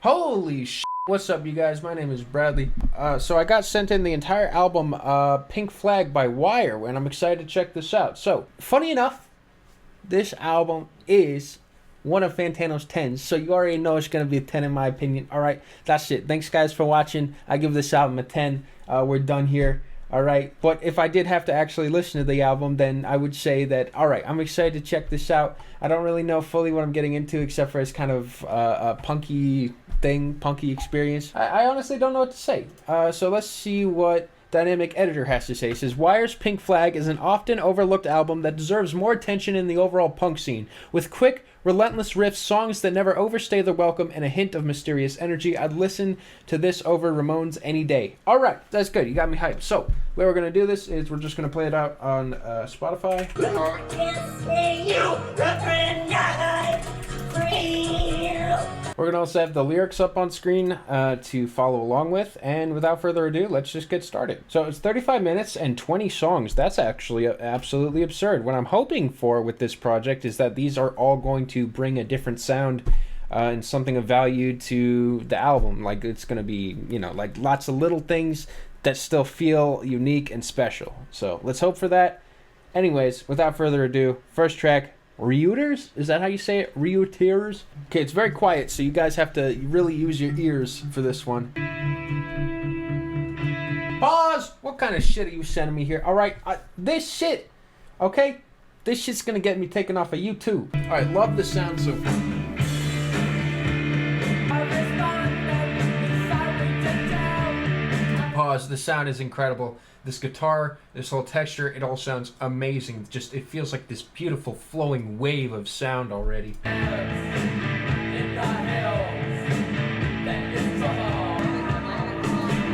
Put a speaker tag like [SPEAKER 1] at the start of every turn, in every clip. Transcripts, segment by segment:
[SPEAKER 1] Holy sh! What's up, you guys? My name is Bradley. So I got sent in the entire album, Pink Flag by Wire, and I'm excited to check this out. So, funny enough, this album is one of Fantano's 10s, so you already know it's going to be a 10 in my opinion. Alright, that's it. Thanks, guys, for watching. I give this album a 10. We're done here. Alright, but if I did have to actually listen to the album, then I would say that, alright, I'm excited to check this out. I don't really know fully what I'm getting into, except for it's kind of a punky experience. I honestly don't know what to say. So let's see what Dynamic Editor has to say. It says, Wire's Pink Flag is an often overlooked album that deserves more attention in the overall punk scene. With quick, relentless riffs, songs that never overstay their welcome, and a hint of mysterious energy, I'd listen to this over Ramones any day. Alright, that's good. You got me hyped. So, the way we're going to do this is we're just going to play it out on Spotify. We're going to also have the lyrics up on screen to follow along with. And without further ado, let's just get started. So it's 35 minutes and 20 songs. That's actually absolutely absurd. What I'm hoping for with this project is that these are all going to bring a different sound and something of value to the album. Like, it's going to be, you know, like lots of little things that still feel unique and special. So let's hope for that. Anyways, without further ado, first track, Reuters? Is that how you say it? Reuters? Okay, it's very quiet, so you guys have to really use your ears for this one. Pause! What kind of shit are you sending me here? Alright, this shit, okay? This shit's gonna get me taken off of YouTube. Alright, love the sound so far. Pause, the sound is incredible. This guitar, this whole texture, it all sounds amazing. Just, it feels like this beautiful flowing wave of sound already. The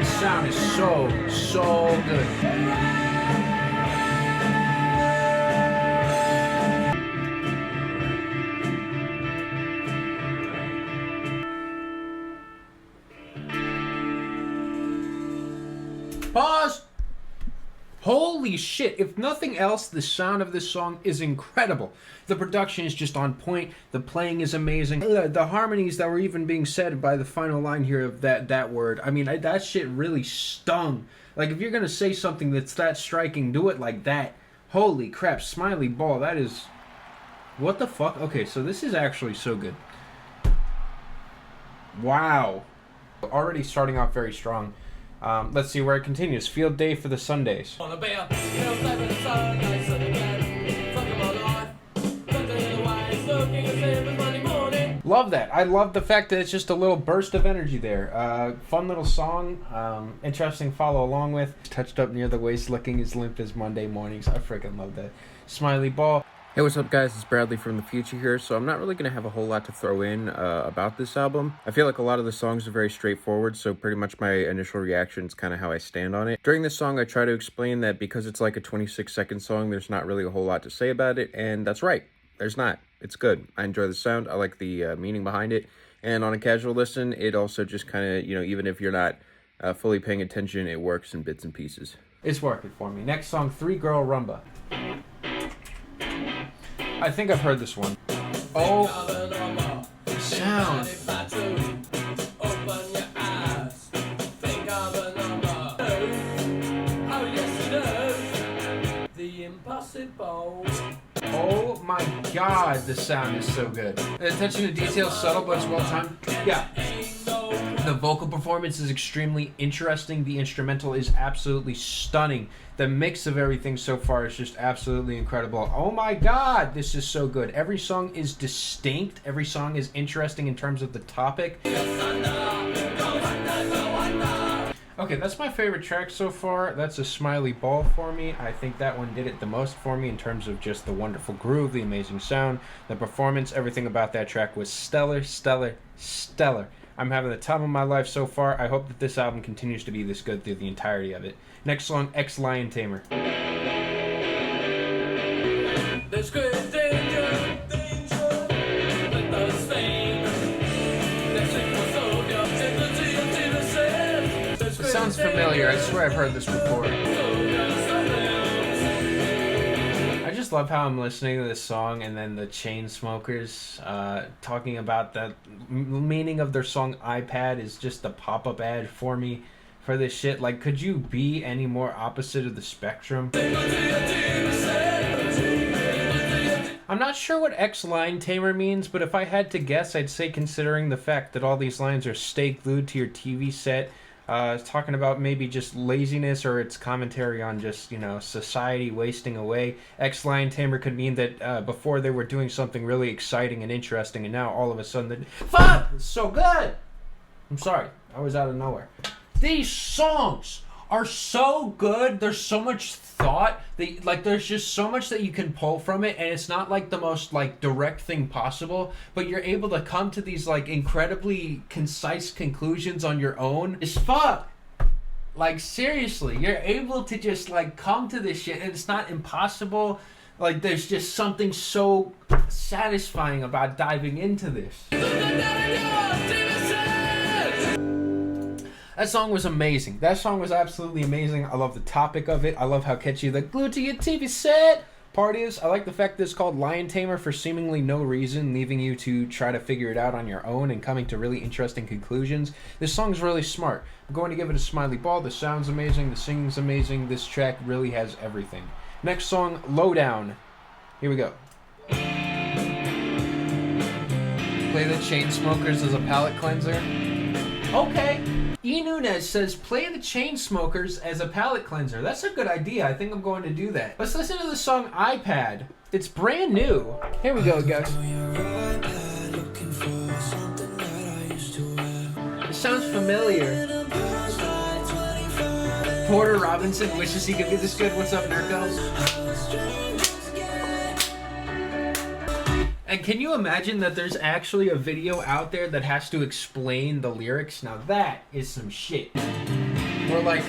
[SPEAKER 1] sound is so good. Pause! Holy shit, if nothing else, the sound of this song is incredible. The production is just on point, the playing is amazing. The harmonies that were even being said by the final line here of that word, I mean, that shit really stung. Like, if you're gonna say something that's that striking, do it like that. Holy crap, Smiley Ball, that is... What the fuck? Okay, so this is actually so good. Wow. Already starting off very strong. Let's see where it continues. Field day for the Sundays. Love that. I love the fact that it's just a little burst of energy there. Fun little song. Interesting follow along with. Touched up near the waist, looking as limp as Monday mornings. I freaking love that. Smiley Ball. Hey, what's up, guys? It's Bradley from the future here. So I'm not really going to have a whole lot to throw in about this album. I feel like a lot of the songs are very straightforward, so pretty much my initial reaction is kind of how I stand on it. During this song, I try to explain that because it's like a 26-second song, there's not really a whole lot to say about it, and that's right. There's not. It's good. I enjoy the sound. I like the meaning behind it. And on a casual listen, it also just kind of, you know, even if you're not fully paying attention, it works in bits and pieces. It's working for me. Next song, 3-Girl Rhumba. I think I've heard this one. Oh, sound. Oh my god, the sound is so good. The attention to detail, subtle but it's well timed. Yeah. The vocal performance is extremely interesting. The instrumental is absolutely stunning. The mix of everything so far is just absolutely incredible. Oh my god, this is so good. Every song is distinct. Every song is interesting in terms of the topic. Okay, that's my favorite track so far. That's a Smiley Ball for me. I think that one did it the most for me in terms of just the wonderful groove, the amazing sound, the performance. Everything about that track was stellar, stellar, stellar. I'm having the time of my life so far. I hope that this album continues to be this good through the entirety of it. Next song, Ex Lion Tamer. There's great danger, it sounds familiar. I swear I've heard this before. I just love how I'm listening to this song and then the Chainsmokers talking about the meaning of their song iPad is just a pop-up ad for me for this shit. Like, could you be any more opposite of the spectrum? I'm not sure what Ex Lion Tamer means, but if I had to guess, I'd say considering the fact that all these lines are stay glued to your TV set, it's talking about maybe just laziness, or it's commentary on just, you know, society wasting away. Ex Lion Tamer could mean that before they were doing something really exciting and interesting, and now all of a sudden, fuck, it's so good! I'm sorry, I was out of nowhere. These songs are so good. There's so much thought. There's just so much that you can pull from it, and it's not like the most like direct thing possible, but you're able to come to these like incredibly concise conclusions on your own. It's fuck. Like, seriously, you're able to just like come to this shit, and it's not impossible. Like, there's just something so satisfying about diving into this. That song was amazing. That song was absolutely amazing. I love the topic of it. I love how catchy the glued to your TV set part is. I like the fact that it's called Lion Tamer for seemingly no reason, leaving you to try to figure it out on your own and coming to really interesting conclusions. This song's really smart. I'm going to give it a smiley ball. The sound's amazing. The singing's amazing. This track really has everything. Next song, Lowdown. Here we go. Play the Chainsmokers as a palate cleanser. Okay. E. Nunez says, play the Chainsmokers as a palate cleanser. That's a good idea. I think I'm going to do that. Let's listen to the song iPad. It's brand new. Here we go, guys. It sounds familiar. Porter Robinson wishes he could be this good. What's up, Nerdgirls? And can you imagine that there's actually a video out there that has to explain the lyrics? Now that is some shit. Or like,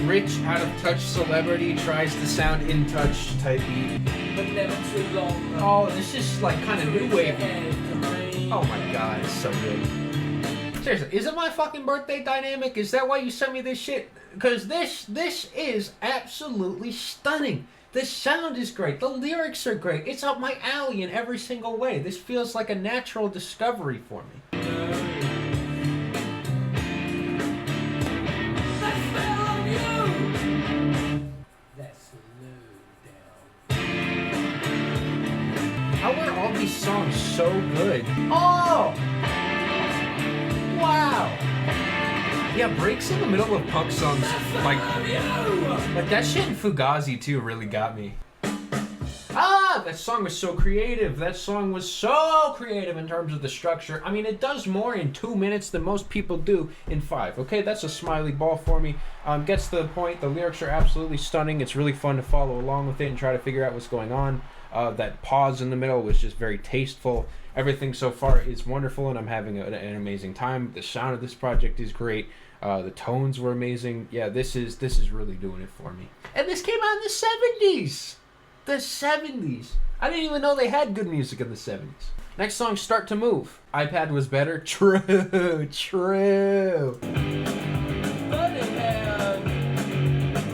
[SPEAKER 1] rich, out-of-touch celebrity tries to sound in touch type beat. But never too long. Oh, this is like kind of new wave. Oh my god, it's so good. Seriously, is it my fucking birthday dynamic? Is that why you sent me this shit? Because this is absolutely stunning. The sound is great. The lyrics are great. It's up my alley in every single way. This feels like a natural discovery for me. That's Lowdown. How are all these songs so good? Oh! Wow! Yeah, breaks in the middle of punk songs, like that shit in Fugazi too really got me. Ah, that song was so creative. That song was so creative in terms of the structure. I mean, it does more in 2 minutes than most people do in 5. Okay, that's a smiley ball for me. Gets to the point. The lyrics are absolutely stunning. It's really fun to follow along with it and try to figure out what's going on. That pause in the middle was just very tasteful. Everything so far is wonderful, and I'm having an amazing time. The sound of this project is great. The tones were amazing. Yeah, this is really doing it for me. And this came out in the 70s. The 70s. I didn't even know they had good music in the 70s. Next song, Start to Move. iPad was better. True.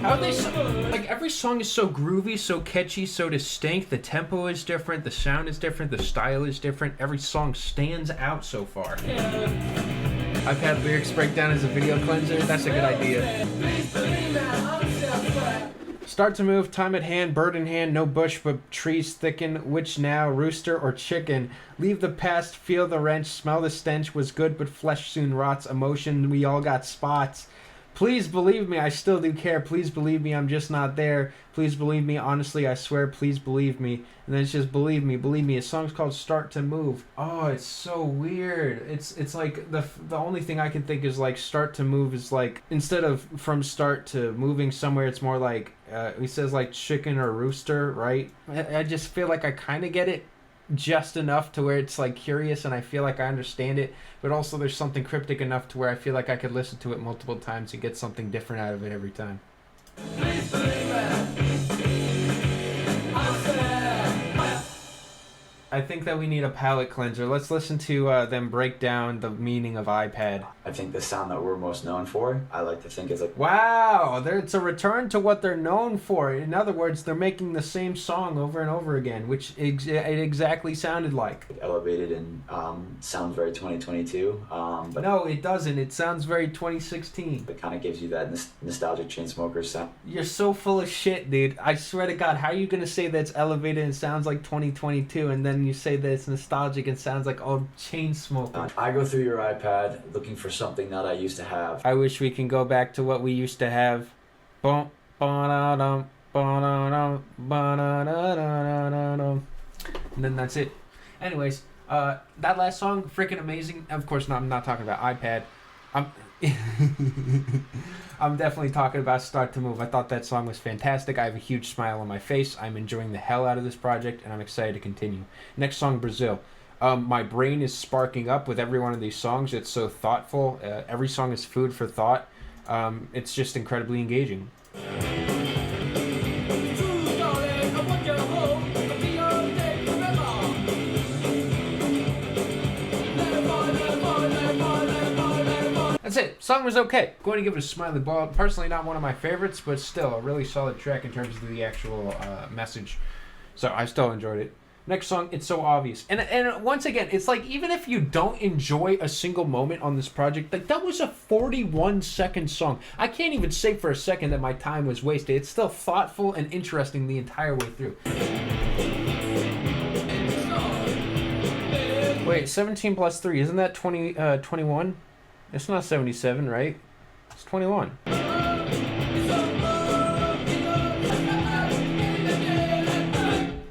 [SPEAKER 1] How are they so, like, every song is so groovy, so catchy, so distinct. The tempo is different, the sound is different, the style is different. Every song stands out so far. iPad lyrics breakdown as a video cleanser. That's a good idea. Start to move, time at hand, bird in hand, no bush but trees thicken. Which now, rooster or chicken? Leave the past, feel the wrench, smell the stench. Was good but flesh soon rots. Emotion, we all got spots. Please believe me, I still do care. Please believe me, I'm just not there. Please believe me, honestly, I swear, please believe me. And then it's just believe me, believe me. A song's called Start to Move. Oh, it's so weird. It's like the only thing I can think is like start to move is like, instead of from start to moving somewhere, it's more like, he says like chicken or rooster, right? I just feel like I kind of get it just enough to where it's like curious and I feel like I understand it, but also there's something cryptic enough to where I feel like I could listen to it multiple times and get something different out of it every time. I think that we need a palate cleanser. Let's listen to them break down the meaning of iPad.
[SPEAKER 2] I think the sound that we're most known for, I like to think is like...
[SPEAKER 1] Wow, it's a return to what they're known for. In other words, they're making the same song over and over again, which it exactly sounded like.
[SPEAKER 2] Elevated and sounds very 2022. But
[SPEAKER 1] no, it doesn't. It sounds very 2016.
[SPEAKER 2] It kind of gives you that nostalgic Chainsmokers sound.
[SPEAKER 1] You're so full of shit, dude. I swear to God, how are you going to say that it's elevated and sounds like 2022, and then you say that it's nostalgic and sounds like old Chainsmokers?
[SPEAKER 2] I go through your iPad looking for something that I used to have.
[SPEAKER 1] I wish we can go back to what we used to have. And then that's it. Anyways, that last song, freaking amazing. Of course, I'm not talking about iPad. I'm definitely talking about Start to Move. I thought that song was fantastic. I have a huge smile on my face. I'm enjoying the hell out of this project, and I'm excited to continue. Next song, Brazil. My brain is sparking up with every one of these songs. It's so thoughtful. Every song is food for thought. It's just incredibly engaging. That's it. Song was okay. Going to give it a smiley ball. Personally, not one of my favorites, but still a really solid track in terms of the actual message. So I still enjoyed it. Next song, It's So Obvious. And once again, it's like, even if you don't enjoy a single moment on this project, like, that was a 41-second song. I can't even say for a second that my time was wasted. It's still thoughtful and interesting the entire way through. Wait, 17 plus 3, isn't that 21? It's not 77, right? It's 21.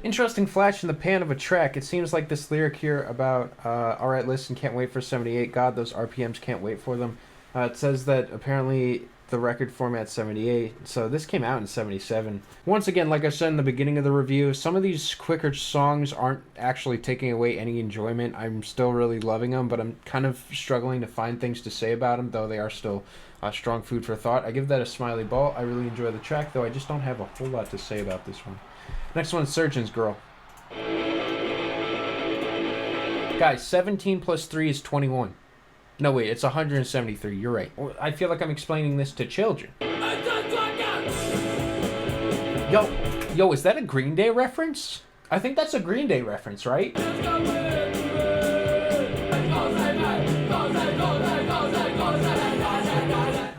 [SPEAKER 1] Interesting flash in the pan of a track. It seems like this lyric here about, alright, listen, can't wait for 78. God, those RPMs, can't wait for them. It says that apparently the record format's 78, so this came out in 77. Once again, like I said in the beginning of the review, some of these quicker songs aren't actually taking away any enjoyment. I'm still really loving them, but I'm kind of struggling to find things to say about them, though they are still strong food for thought. I give that a smiley ball. I really enjoy the track, though I just don't have a whole lot to say about this one. Next one, Surgeon's Girl. Guys, 17 plus 3 is 21. No, wait, it's 173. You're right. I feel like I'm explaining this to children. Yo, is that a Green Day reference? I think that's a Green Day reference, right?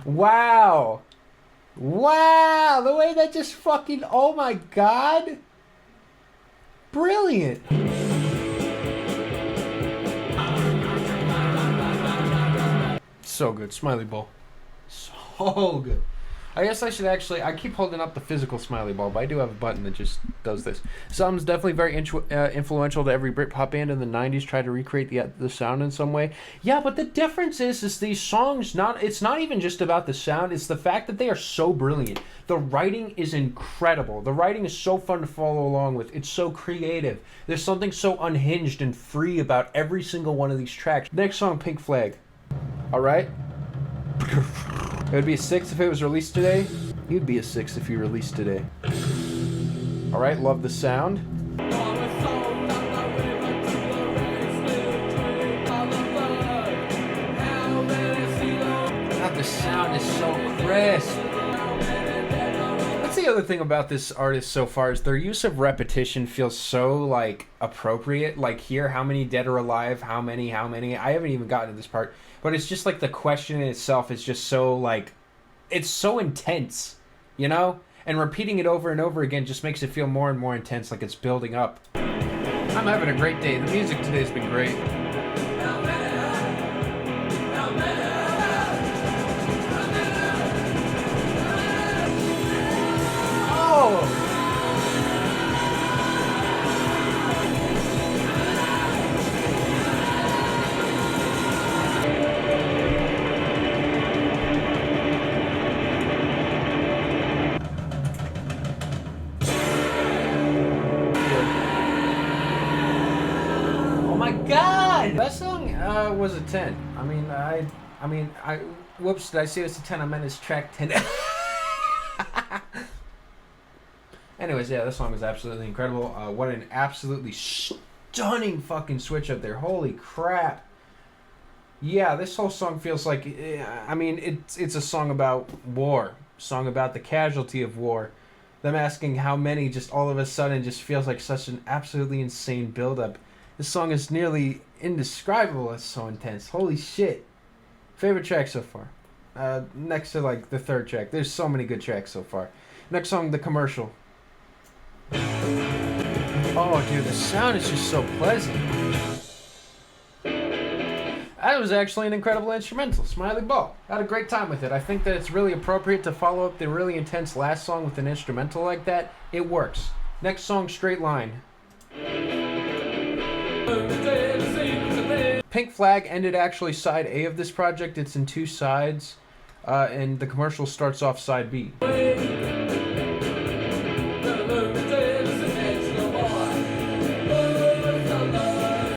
[SPEAKER 1] Wow. Wow, the way that just fucking, oh my God. Brilliant. So good. Smiley ball. So good. I guess I should actually... I keep holding up the physical smiley ball, but I do have a button that just does this. Sound's definitely very influential to every Britpop band in the 90s. Try to recreate the sound in some way. Yeah, but the difference is these songs... It's not even just about the sound. It's the fact that they are so brilliant. The writing is incredible. The writing is so fun to follow along with. It's so creative. There's something so unhinged and free about every single one of these tracks. Next song, Pink Flag. Alright? It would be a 6 if it was released today. You'd be a 6 if you released today. Alright, love the sound. God, the sound is so crisp. That's the other thing about this artist so far, is their use of repetition feels so, like, appropriate. Like here, how many dead or alive, how many, I haven't even gotten to this part. But it's just like the question in itself is just so, like, it's so intense, you know? And repeating it over and over again just makes it feel more and more intense, like it's building up. I'm having a great day. The music today has been great. Oh! That song was a 10. Whoops, did I say it was a 10? I meant it's track 10. Anyways, yeah, this song was absolutely incredible. What an absolutely stunning fucking switch up there. Holy crap. Yeah, this whole song feels like, I mean, it's a song about war, song about the casualty of war. Them asking how many just all of a sudden just feels like such an absolutely insane buildup. This song is nearly indescribable. It's so intense. Holy shit. Favorite track so far. Next to like the third track. There's so many good tracks so far. Next song, The Commercial. Oh, dude, the sound is just so pleasant. That was actually an incredible instrumental, Smiley Ball. Had a great time with it. I think that it's really appropriate to follow up the really intense last song with an instrumental like that. It works. Next song, Straight Line. Pink Flag ended actually side A of this project. It's in two sides, and The Commercial starts off side B.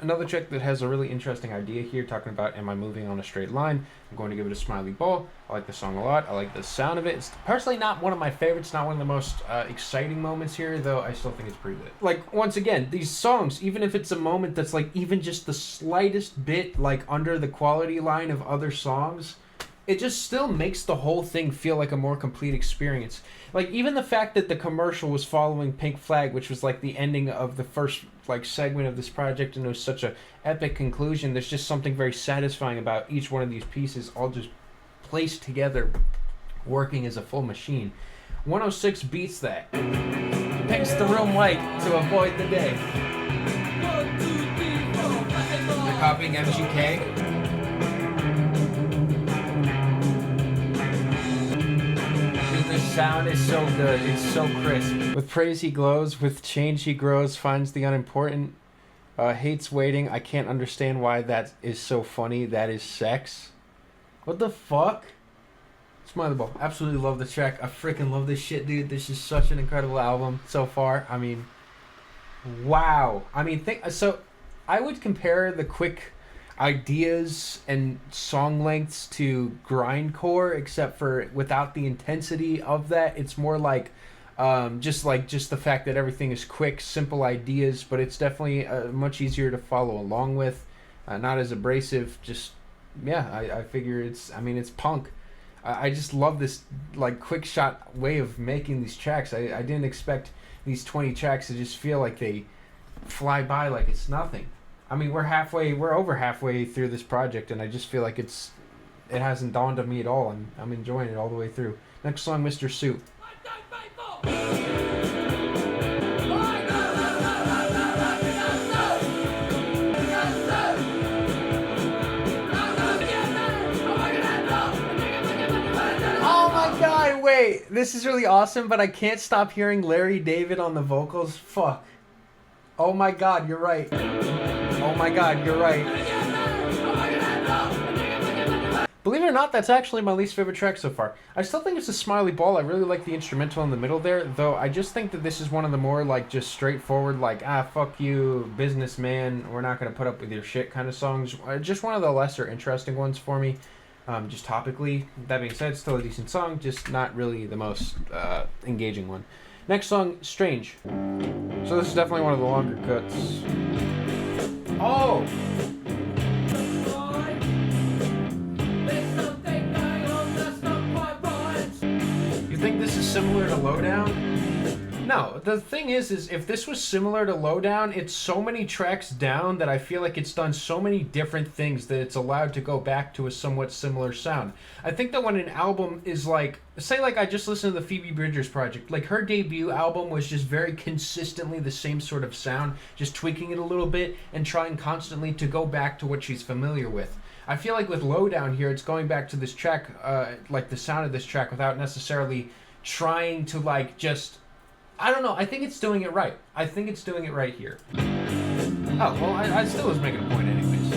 [SPEAKER 1] Another track that has a really interesting idea here, talking about am I moving on a straight line? I'm going to give it a Smiley Ball. I like the song a lot. I like the sound of it. It's personally not one of my favorites, not one of the most exciting moments here, though I still think it's pretty lit. Like, once again, these songs, even if it's a moment that's like even just the slightest bit like under the quality line of other songs, it just still makes the whole thing feel like a more complete experience. Like, even the fact that The Commercial was following Pink Flag, which was like the ending of the first like segment of this project, and it was such a epic conclusion, there's just something very satisfying about each one of these pieces all just placed together, working as a full machine. 106 beats that. Picks the room light to avoid the day. They're copying MGK. The sound is so good. It's so crisp. With praise he glows, with change he grows, finds the unimportant, hates waiting. I can't understand why that is so funny. That is sex. What the fuck? Smiley Ball. Absolutely love the track. I freaking love this shit, dude. This is such an incredible album so far. I mean, wow. I mean, so I would compare the quick ideas and song lengths to grindcore, except for without the intensity of that. It's more like just the fact that everything is quick, simple ideas, but it's definitely much easier to follow along with, not as abrasive. Just I figure it's punk. I just love this like quick shot way of making these tracks. I didn't expect these 20 tracks to just feel like they fly by like it's nothing. I mean, we're over halfway through this project, and I just feel like it hasn't dawned on me at all, and I'm enjoying it all the way through. Next song, Mr. Suit. Oh my god, wait, this is really awesome, but I can't stop hearing Larry David on the vocals. Fuck. Oh my god, you're right. Oh my god, you're right. Believe it or not, that's actually my least favorite track so far. I still think it's a Smiley Ball. I really like the instrumental in the middle there, though I just think that this is one of the more like just straightforward, like, fuck you, businessman, we're not going to put up with your shit kind of songs. Just one of the lesser interesting ones for me, just topically. That being said, still a decent song, just not really the most engaging one. Next song, Strange. So this is definitely one of the longer cuts. Oh! You think this is similar to Lowdown? No, the thing is if this was similar to Lowdown, it's so many tracks down that I feel like it's done so many different things that it's allowed to go back to a somewhat similar sound. I think that when an album is like, say like I just listened to the Phoebe Bridgers project, like her debut album was just very consistently the same sort of sound, just tweaking it a little bit and trying constantly to go back to what she's familiar with. I feel like with Lowdown here, it's going back to this track, like the sound of this track without necessarily trying to like just, I don't know, I think it's doing it right. I think it's doing it right here. Oh, well, I still was making a point anyways.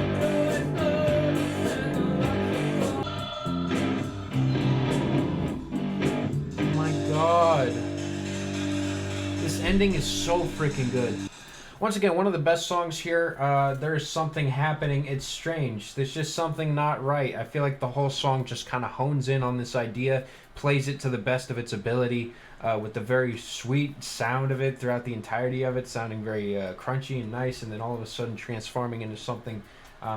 [SPEAKER 1] Oh my god. This ending is so freaking good. Once again, one of the best songs here. There's something happening. It's strange. There's just something not right. I feel like the whole song just kind of hones in on this idea, plays it to the best of its ability, with the very sweet sound of it throughout the entirety of it, sounding very crunchy and nice, and then all of a sudden transforming into something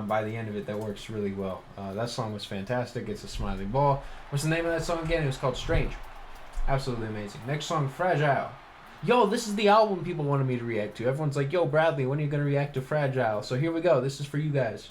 [SPEAKER 1] by the end of it that works really well. That song was fantastic. It's a smiley ball. What's the name of that song again? It was called Strange. Absolutely amazing. Next song, Fragile. Yo, this is the album people wanted me to react to. Everyone's like, yo, Bradley, when are you going to react to Fragile? So here we go. This is for you guys.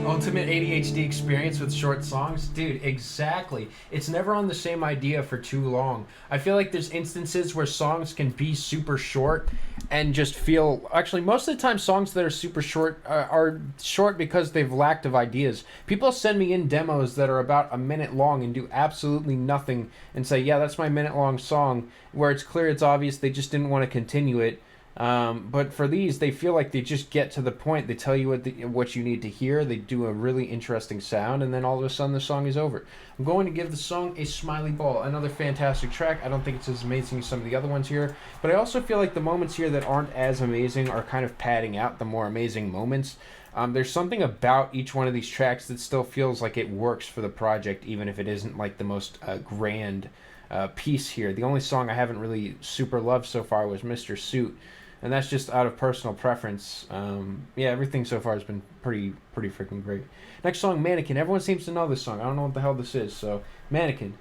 [SPEAKER 1] Ultimate ADHD experience with short songs? Dude, exactly. It's never on the same idea for too long. I feel like there's instances where songs can be super short and just feel... Actually, most of the time songs that are super short are short because they've lacked of ideas. People send me in demos that are about a minute long and do absolutely nothing and say, yeah, that's my minute-long song, where it's clear, it's obvious, they just didn't want to continue it. But for these, they feel like they just get to the point. They tell you what you need to hear. They do a really interesting sound, and then all of a sudden the song is over. I'm going to give the song a smiley ball. Another fantastic track. I don't think it's as amazing as some of the other ones here, but I also feel like the moments here that aren't as amazing are kind of padding out the more amazing moments. There's something about each one of these tracks that still feels like it works for the project, even if it isn't like the most grand piece here. The only song I haven't really super loved so far was Mr. Suit. And that's just out of personal preference. Yeah, everything so far has been pretty freaking great. Next song, Mannequin. Everyone seems to know this song. I don't know what the hell this is, so Mannequin.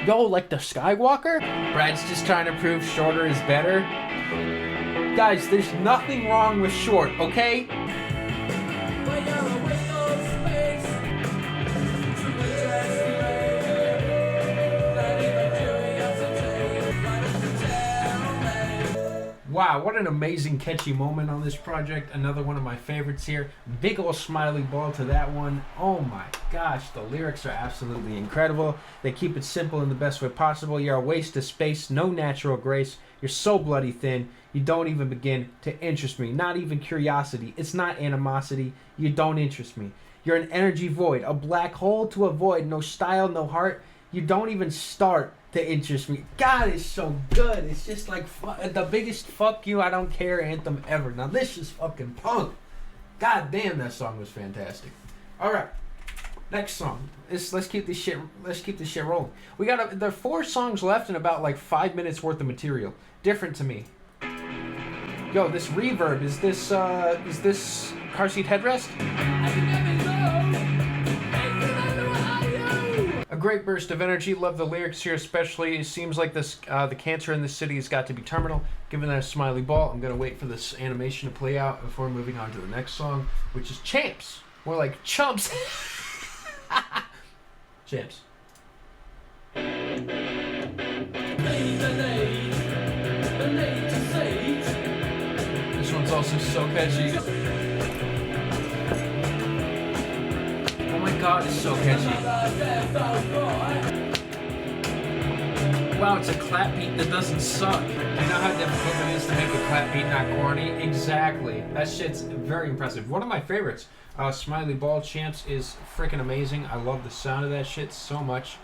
[SPEAKER 1] Yo, like the Skywalker? Brad's just trying to prove shorter is better. Guys, there's nothing wrong with short, okay? Wow, what an amazing catchy moment on this project. Another one of my favorites here. Big ol' smiley ball to that one. Oh my gosh, the lyrics are absolutely incredible. They keep it simple in the best way possible. You're a waste of space, no natural grace. You're so bloody thin, you don't even begin to interest me. Not even curiosity. It's not animosity. You don't interest me. You're an energy void, a black hole to avoid. No style, no heart. You don't even start to interest me. God, it's so good. It's just like the biggest fuck you, I don't care anthem ever. Now this is fucking punk. God damn, that song was fantastic. All right, next song. Let's keep this shit rolling. We got there are 4 songs left and about like 5 minutes worth of material. Different to me. Yo, this reverb, is this car seat headrest? A great burst of energy. Love the lyrics here, especially. It seems like this the cancer in the city has got to be terminal. Given that a smiley ball, I'm gonna wait for this animation to play out before moving on to the next song, which is Champs. More like Chumps. Champs. This one's also so catchy. Oh my god, it's so catchy. Wow, it's a clap beat that doesn't suck. You know how difficult it is to make a clap beat not corny? Exactly. That shit's very impressive. One of my favorites. Smiley Ball Champs is freaking amazing. I love the sound of that shit so much.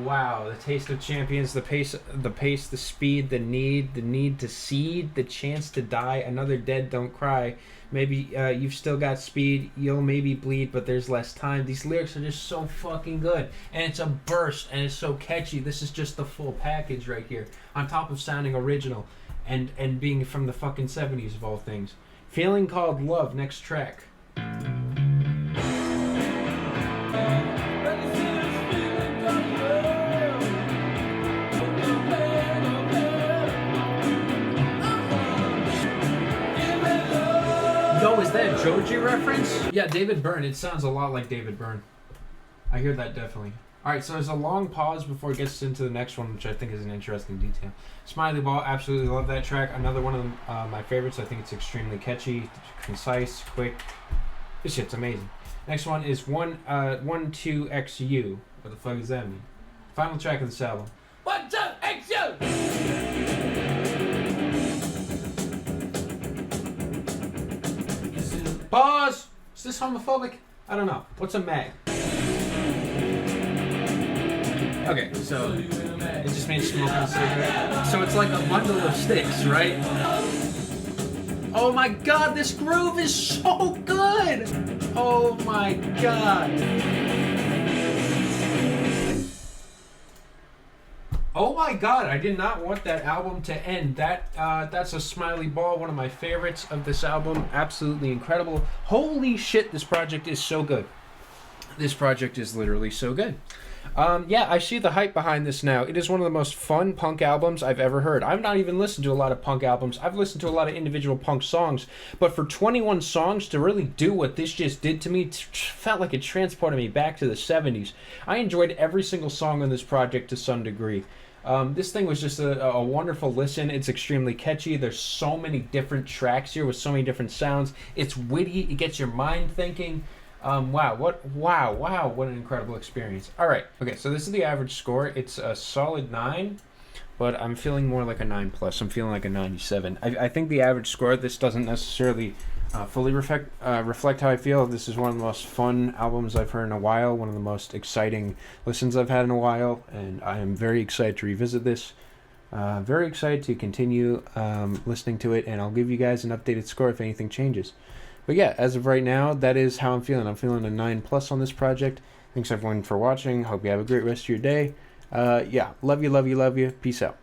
[SPEAKER 1] Wow, the taste of champions, the pace, the speed, the need to seed, the chance to die. Another dead, don't cry. Maybe you've still got speed, you'll maybe bleed, but there's less time. These lyrics are just so fucking good, and it's a burst, and it's so catchy. This is just the full package right here, on top of sounding original and being from the fucking 70s of all things. Feeling Called Love, next track. Yo, is that a Joji reference? Yeah, David Byrne. It sounds a lot like David Byrne. I hear that definitely. Alright, so there's a long pause before it gets into the next one, which I think is an interesting detail. Smiley Ball, absolutely love that track. Another one of my favorites. I think it's extremely catchy, concise, quick. This shit's amazing. Next one is 12XU. What the fuck does that mean? Final track of this album.
[SPEAKER 3] 12XU!
[SPEAKER 1] Pause! Is this homophobic? I don't know. What's a mag? Okay, so it just means smoking a cigarette. So it's like a bundle of sticks, right? Oh my god, this groove is so good! Oh my god. Oh my god, I did not want that album to end. That's a Smiley Ball, one of my favorites of this album. Absolutely incredible. Holy shit, this project is so good. This project is literally so good. Yeah, I see the hype behind this now. It is one of the most fun punk albums I've ever heard. I've not even listened to a lot of punk albums. I've listened to a lot of individual punk songs, but for 21 songs to really do what this just did to me, felt like it transported me back to the 70s. I enjoyed every single song on this project to some degree. This thing was just a wonderful listen. It's extremely catchy. There's so many different tracks here with so many different sounds. It's witty. It gets your mind thinking. Wow, what an incredible experience. All right, okay, so this is the average score. It's a solid 9, but I'm feeling more like a 9+. I'm feeling like a 97. I think the average score of this doesn't necessarily fully reflect how I feel. This is one of the most fun albums I've heard in a while, one of the most exciting listens I've had in a while, and I am very excited to revisit this. Very excited to continue listening to it, and I'll give you guys an updated score if anything changes. But yeah, as of right now, that is how I'm feeling. I'm feeling a 9+ on this project. Thanks everyone for watching. Hope you have a great rest of your day. Yeah, love you. Peace out.